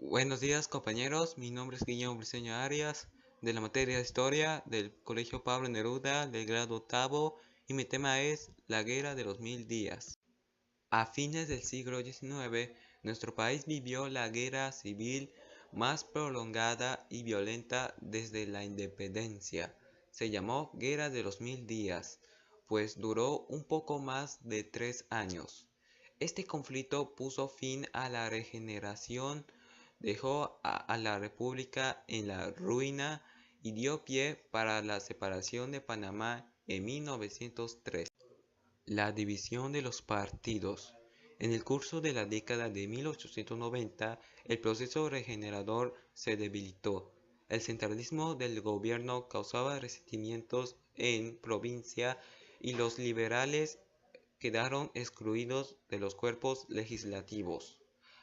Buenos días compañeros, mi nombre es Guillermo Briceño Arias, de la materia de Historia del Colegio Pablo Neruda del grado octavo, y mi tema es la Guerra de los Mil Días. A fines del siglo XIX, nuestro país vivió la guerra civil más prolongada y violenta desde la independencia. Se llamó Guerra de los Mil Días, pues duró un poco más de 3 años. Este conflicto puso fin a la regeneración, dejó a la República en la ruina y dio pie para la separación de Panamá en 1903. La división de los partidos. En el curso de la década de 1890, el proceso regenerador se debilitó. El centralismo del gobierno causaba resentimientos en provincia y los liberales quedaron excluidos de los cuerpos legislativos.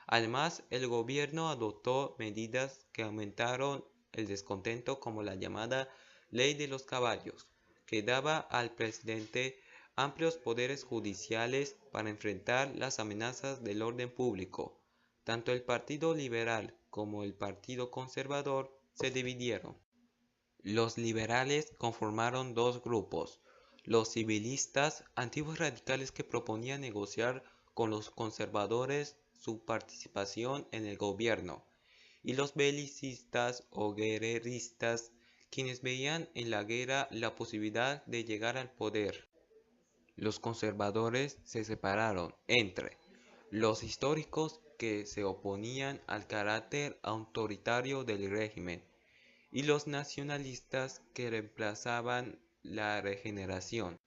Además, el gobierno adoptó medidas que aumentaron el descontento, como la llamada Ley de los Caballos, que daba al presidente amplios poderes judiciales para enfrentar las amenazas del orden público. Tanto el Partido Liberal como el Partido Conservador se dividieron. Los liberales conformaron dos grupos: los civilistas, antiguos radicales que proponían negociar con los conservadores su participación en el gobierno, y los belicistas o guerreristas, quienes veían en la guerra la posibilidad de llegar al poder. Los conservadores se separaron entre los históricos, que se oponían al carácter autoritario del régimen, y los nacionalistas, que reemplazaban la regeneración.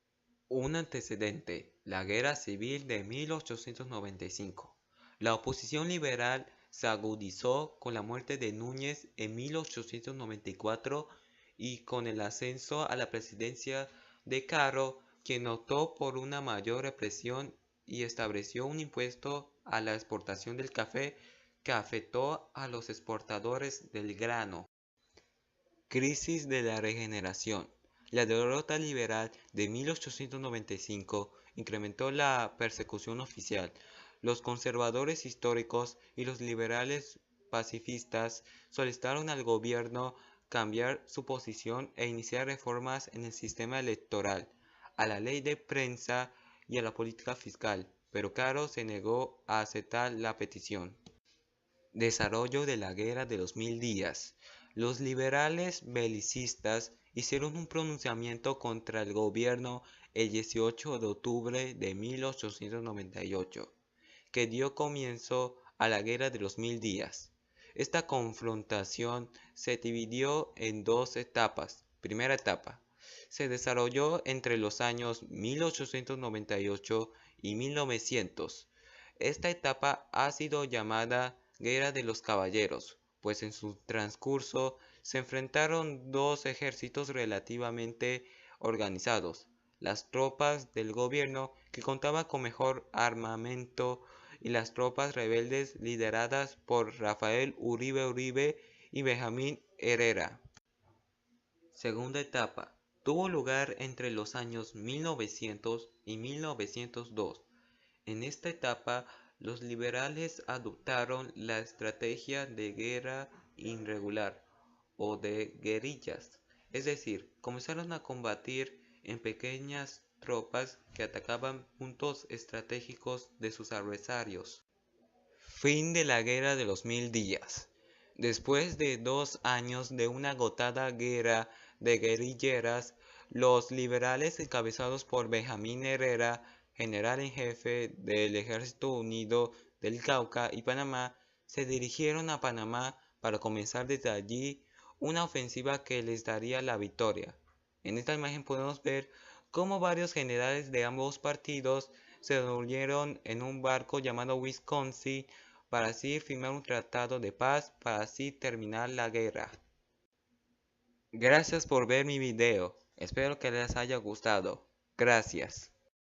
Un antecedente: la Guerra Civil de 1895. La oposición liberal se agudizó con la muerte de Núñez en 1894 y con el ascenso a la presidencia de Caro, quien optó por una mayor represión y estableció un impuesto a la exportación del café que afectó a los exportadores del grano. Crisis de la regeneración. La derrota liberal de 1895 incrementó la persecución oficial. Los conservadores históricos y los liberales pacifistas solicitaron al gobierno cambiar su posición e iniciar reformas en el sistema electoral, a la ley de prensa y a la política fiscal, pero Caro se negó a aceptar la petición. Desarrollo de la Guerra de los Mil Días. Los liberales belicistas hicieron un pronunciamiento contra el gobierno el 18 de octubre de 1898, que dio comienzo a la Guerra de los Mil Días. Esta confrontación se dividió en dos etapas. Primera etapa: se desarrolló entre los años 1898 y 1900. Esta etapa ha sido llamada Guerra de los Caballeros, pues en su transcurso se enfrentaron dos ejércitos relativamente organizados: las tropas del gobierno, que contaba con mejor armamento, y las tropas rebeldes lideradas por Rafael Uribe Uribe y Benjamín Herrera. Segunda etapa tuvo lugar entre los años 1900 y 1902. En esta etapa, los liberales adoptaron la estrategia de guerra irregular o de guerrillas, es decir, comenzaron a combatir en pequeñas tropas que atacaban puntos estratégicos de sus adversarios. Fin de la Guerra de los Mil Días. Después de 2 años de una agotada guerra de guerrilleras, los liberales, encabezados por Benjamín Herrera, general en jefe del Ejército Unido del Cauca y Panamá, se dirigieron a Panamá para comenzar desde allí una ofensiva que les daría la victoria. En esta imagen podemos ver cómo varios generales de ambos partidos se reunieron en un barco llamado Wisconsin para así firmar un tratado de paz, para así terminar la guerra. Gracias por ver mi video, espero que les haya gustado. Gracias.